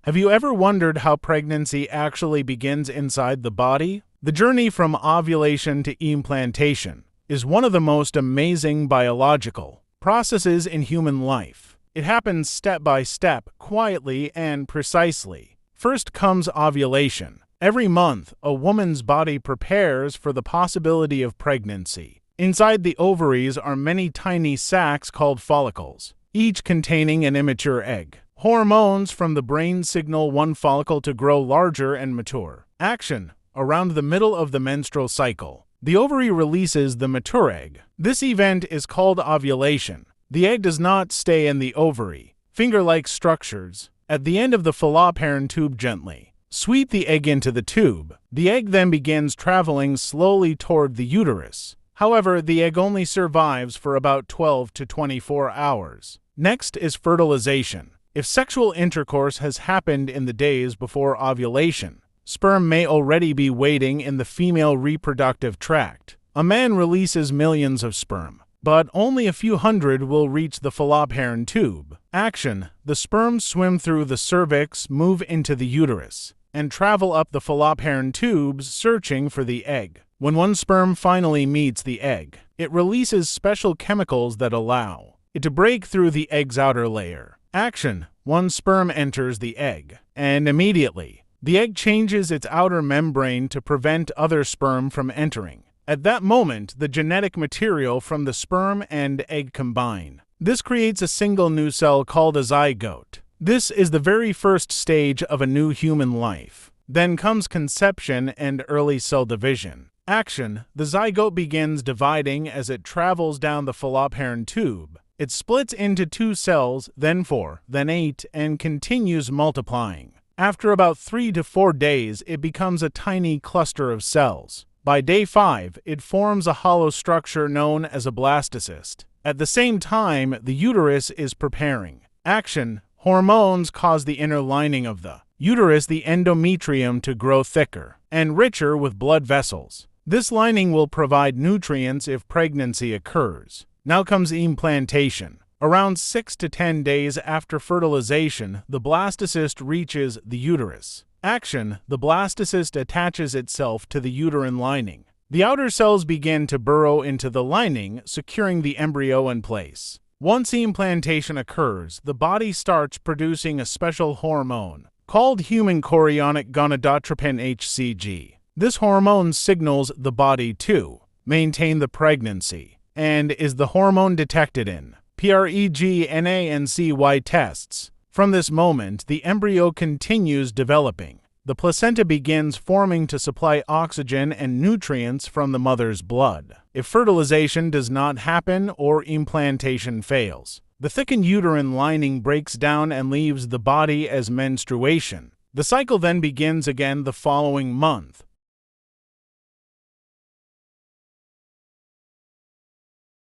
Have you ever wondered how pregnancy actually begins inside the body? The journey from ovulation to implantation is one of the most amazing biological processes in human life. It happens step by step, quietly and precisely. First comes ovulation. Every month, a woman's body prepares for the possibility of pregnancy. Inside the ovaries are many tiny sacs called follicles, each containing an immature egg. Hormones from the brain signal one follicle to grow larger and mature. Action. Around the middle of the menstrual cycle, the ovary releases the mature egg. This event is called ovulation. The egg does not stay in the ovary. Finger-like structures at the end of the fallopian tube gently sweep the egg into the tube. The egg then begins traveling slowly toward the uterus. However, the egg only survives for about 12 to 24 hours. Next is fertilization. If sexual intercourse has happened in the days before ovulation, sperm may already be waiting in the female reproductive tract. A man releases millions of sperm, but only a few hundred will reach the fallopian tube. Action. The sperm swim through the cervix, move into the uterus, and travel up the fallopian tubes searching for the egg. When one sperm finally meets the egg, it releases special chemicals that allow it to break through the egg's outer layer. Action. One sperm enters the egg, and immediately, the egg changes its outer membrane to prevent other sperm from entering. At that moment, the genetic material from the sperm and egg combine. This creates a single new cell called a zygote. This is the very first stage of a new human life. Then comes conception and early cell division. Action. The zygote begins dividing as it travels down the fallopian tube. It splits into 2 cells, then 4, then 8, and continues multiplying. After about 3 to 4 days, it becomes a tiny cluster of cells. By day 5, it forms a hollow structure known as a blastocyst. At the same time, the uterus is preparing. Action. Hormones cause the inner lining of the uterus, the endometrium, to grow thicker and richer with blood vessels. This lining will provide nutrients if pregnancy occurs. Now comes implantation. Around 6 to 10 days after fertilization, the blastocyst reaches the uterus. Action. The blastocyst attaches itself to the uterine lining. The outer cells begin to burrow into the lining, securing the embryo in place. Once implantation occurs, the body starts producing a special hormone called human chorionic gonadotropin HCG. This hormone signals the body to maintain the pregnancy and is the hormone detected in PREGNA and CY tests. From this moment, the embryo continues developing. The placenta begins forming to supply oxygen and nutrients from the mother's blood. If fertilization does not happen or implantation fails, the thickened uterine lining breaks down and leaves the body as menstruation. The cycle then begins again the following month,